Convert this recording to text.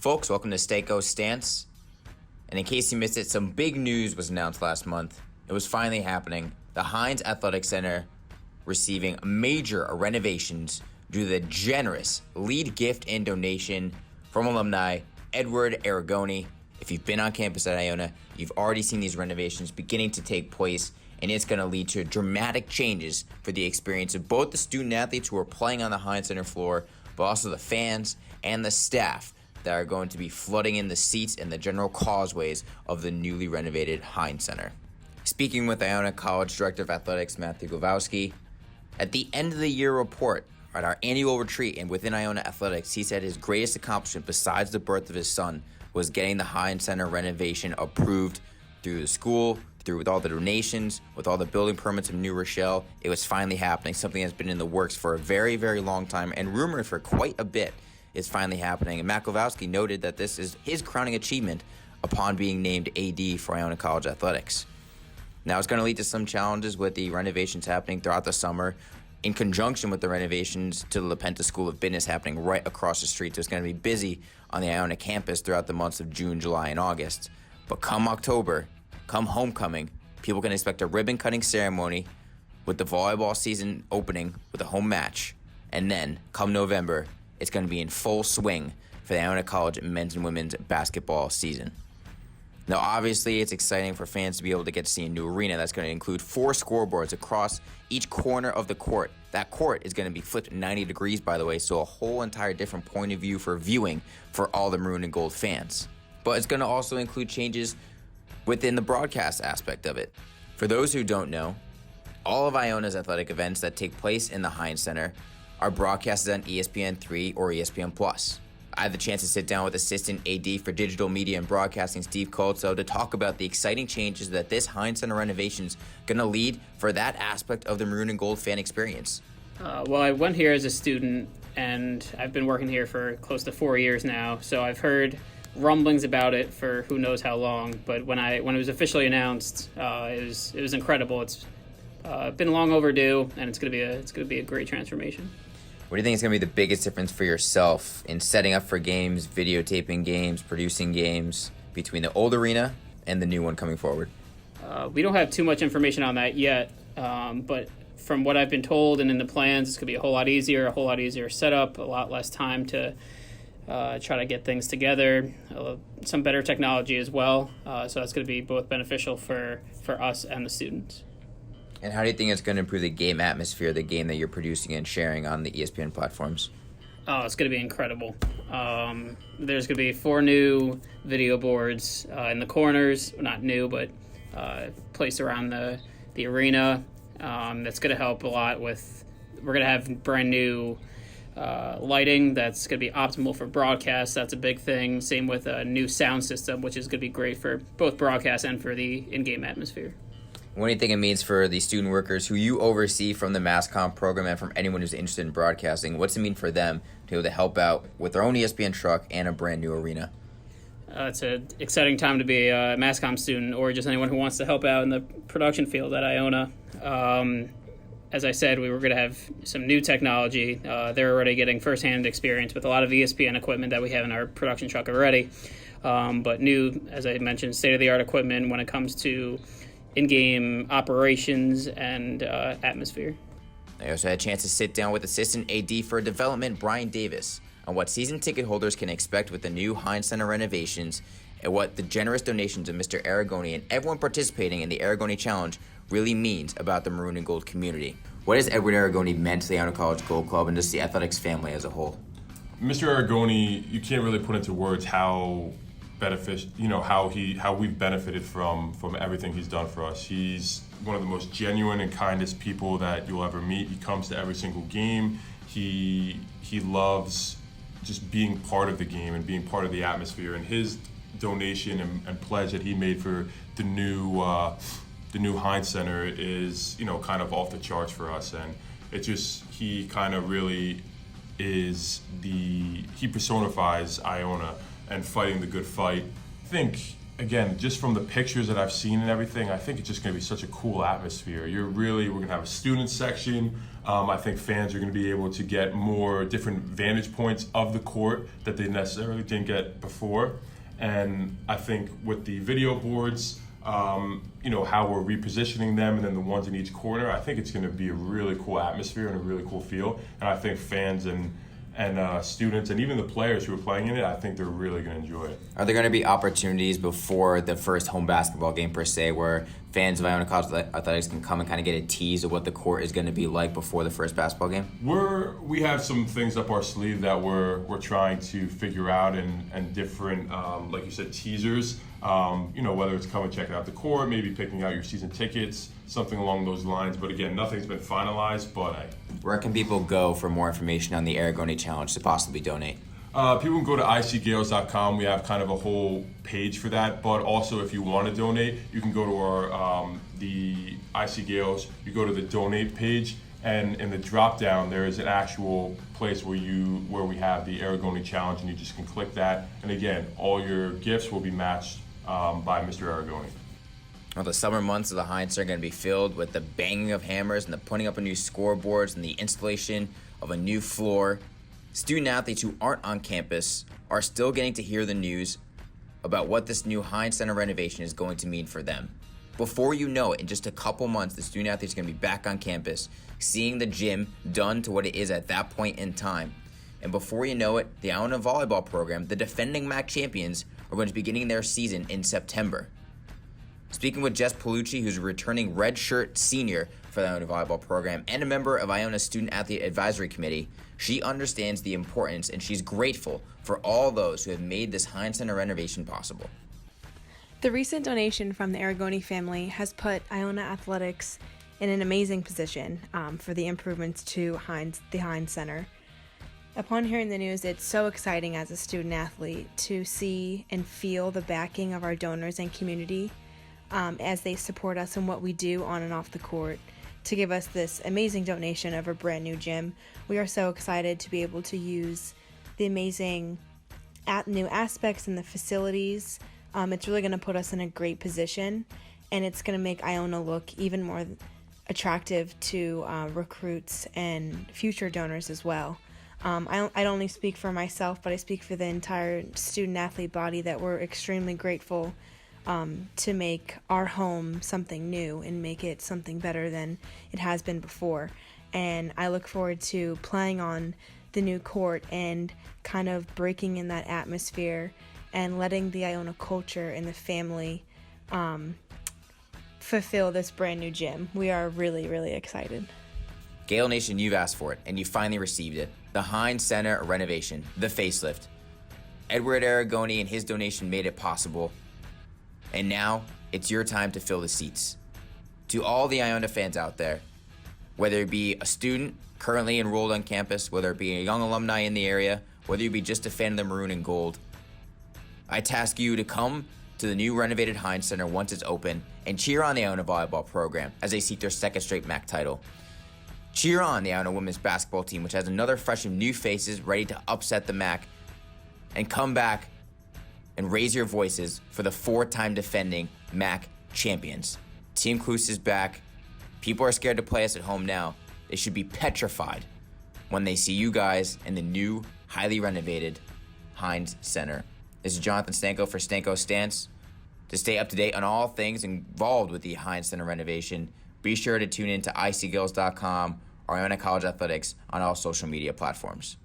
Folks, welcome to Stanko Stance. And in case you missed it, some big news was announced last month. It was finally happening. The Hynes Athletic Center receiving major renovations due to the generous lead gift and donation from alumni Edward Aragoni. If you've been on campus at Iona, you've already seen these renovations beginning to take place, and it's going to lead to dramatic changes for the experience of both the student athletes who are playing on the Hynes Center floor, but also the fans and the staff that are going to be flooding in the seats and the general causeways of the newly renovated Hynes Center. Speaking with Iona College Director of Athletics Matthew Glavowski, at the end of the year report at our annual retreat and within Iona Athletics, he said his greatest accomplishment besides the birth of his son was getting the Hynes Center renovation approved through the school, with all the donations, with all the building permits of New Rochelle. It was finally happening, something that's been in the works for a very, very long time and rumored for quite a bit is finally happening. And Matt Glavowski noted that this is his crowning achievement upon being named AD for Iona College Athletics. Now, it's going to lead to some challenges with the renovations happening throughout the summer in conjunction with the renovations to the LaPenta School of Business happening right across the street. So it's going to be busy on the Iona campus throughout the months of June, July, and August. But come October, come homecoming, people can expect a ribbon-cutting ceremony with the volleyball season opening with a home match. And then, come November, it's going to be in full swing for the Iona College men's and women's basketball season. Now, obviously, it's exciting for fans to be able to get to see a new arena that's going to include 4 scoreboards across each corner of the court. That court is going to be flipped 90 degrees, by the way, so a whole entire different point of view for viewing for all the maroon and gold fans. But it's going to also include changes within the broadcast aspect of it. For those who don't know, all of Iona's athletic events that take place in the Hynes Center are broadcasted on ESPN3 or ESPN+. I had the chance to sit down with Assistant AD for Digital Media and Broadcasting, Steve Colzo, to talk about the exciting changes that this Hynes Center renovation is going to lead for that aspect of the maroon and gold fan experience. Well, I went here as a student, and I've been working here for close to 4 years now, so I've heard rumblings about it for who knows how long. But when it was officially announced, it was incredible. It's been long overdue, and it's gonna be a great transformation. What do you think is going to be the biggest difference for yourself in setting up for games, videotaping games, producing games between the old arena and the new one coming forward? We don't have too much information on that yet, but from what I've been told and in the plans, it's going to be a whole lot easier setup, a lot less time to try to get things together, some better technology as well. So that's going to be both beneficial for us and the students. And how do you think it's going to improve the game atmosphere, the game that you're producing and sharing on the ESPN platforms? Oh, it's going to be incredible. There's going to be 4 new video boards in the corners, not new, but placed around the arena. That's going to help a lot with, we're going to have brand new lighting that's going to be optimal for broadcast. That's a big thing. Same with a new sound system, which is going to be great for both broadcast and for the in-game atmosphere. What do you think it means for the student workers who you oversee from the MassCom program and from anyone who's interested in broadcasting? What's it mean for them to be able to help out with their own ESPN truck and a brand new arena? It's an exciting time to be a MassCom student or just anyone who wants to help out in the production field at Iona. As I said, we were going to have some new technology. They're already getting firsthand experience with a lot of ESPN equipment that we have in our production truck already. But new, as I mentioned, state-of-the-art equipment when it comes to in-game operations and atmosphere. I also had a chance to sit down with Assistant AD for Development Brian Davis on what season ticket holders can expect with the new Hynes Center renovations and what the generous donations of Mr. Aragoni and everyone participating in the Aragoni Challenge really means about the maroon and gold community. What has Edward Aragoni meant to the Iona College Gold Club and just the athletics family as a whole? Mr. Aragoni, you can't really put into words how we've benefited from everything he's done for us. He's one of the most genuine and kindest people that you'll ever meet. He comes to every single game. He loves just being part of the game and being part of the atmosphere. And his donation and pledge that he made for the new Hynes Center is kind of off the charts for us. And he kind of really he personifies Iona and fighting the good fight. I think again, just from the pictures that I've seen and everything, I think it's just going to be such a cool atmosphere. We're going to have a student section. I think fans are going to be able to get more different vantage points of the court that they necessarily didn't get before. And I think with the video boards, how we're repositioning them and then the ones in each corner, I think it's going to be a really cool atmosphere and a really cool feel. And I think fans and students and even the players who are playing in it, I think they're really going to enjoy it. Are there going to be opportunities before the first home basketball game per se where fans of Iona College Athletics can come and kind of get a tease of what the court is going to be like before the first basketball game? We have some things up our sleeve that we're trying to figure out and different, like you said, teasers. Whether it's coming checking out the court, maybe picking out your season tickets, something along those lines. But again, nothing's been finalized. But where can people go for more information on the Aragoni Challenge to possibly donate? People can go to icgales.com. We have kind of a whole page for that. But also, if you want to donate, you can go to our the IC Gales. You go to the donate page, and in the drop down, there is an actual place where we have the Aragoni Challenge, and you just can click that. And again, all your gifts will be matched by Mr. Aragoni. Well, the summer months of the Hynes are going to be filled with the banging of hammers and the putting up of new scoreboards and the installation of a new floor. Student athletes who aren't on campus are still getting to hear the news about what this new Hynes Center renovation is going to mean for them. Before you know it, in just a couple months, the student athletes are going to be back on campus, seeing the gym done to what it is at that point in time. And before you know it, the Iona volleyball program, the defending MAC champions, are going to be beginning their season in September. Speaking with Jess Palucci, who's a returning redshirt senior for the Iona volleyball program and a member of Iona's Student Athlete Advisory Committee, she understands the importance and she's grateful for all those who have made this Hynes Center renovation possible. The recent donation from the Aragoni family has put Iona Athletics in an amazing position for the improvements to the Hynes Center. Upon hearing the news, it's so exciting as a student athlete to see and feel the backing of our donors and community as they support us in what we do on and off the court to give us this amazing donation of a brand new gym. We are so excited to be able to use the amazing new aspects and the facilities. It's really going to put us in a great position, and it's going to make Iona look even more attractive to recruits and future donors as well. I don't only speak for myself, but I speak for the entire student athlete body that we're extremely grateful to make our home something new and make it something better than it has been before. And I look forward to playing on the new court and kind of breaking in that atmosphere and letting the Iona culture and the family fulfill this brand new gym. We are really, really excited. Gale Nation, you've asked for it, and you finally received it. The Hynes Center renovation, the facelift. Edward Aragoni and his donation made it possible. And now, it's your time to fill the seats. To all the Iona fans out there, whether it be a student currently enrolled on campus, whether it be a young alumni in the area, whether you be just a fan of the maroon and gold, I task you to come to the new renovated Hynes Center once it's open and cheer on the Iona volleyball program as they seek their second straight MAC title. Cheer on the Iona women's basketball team, which has another fresh of new faces ready to upset the MAC, and come back and raise your voices for the four-time defending MAC champions. Team Cluse is back. People are scared to play us at home now. They should be petrified when they see you guys in the new, highly renovated Hynes Center. This is Jonathan Stanko for Stanko Stance. To stay up to date on all things involved with the Hynes Center renovation, be sure to tune in to icgills.com or Iona College Athletics on all social media platforms.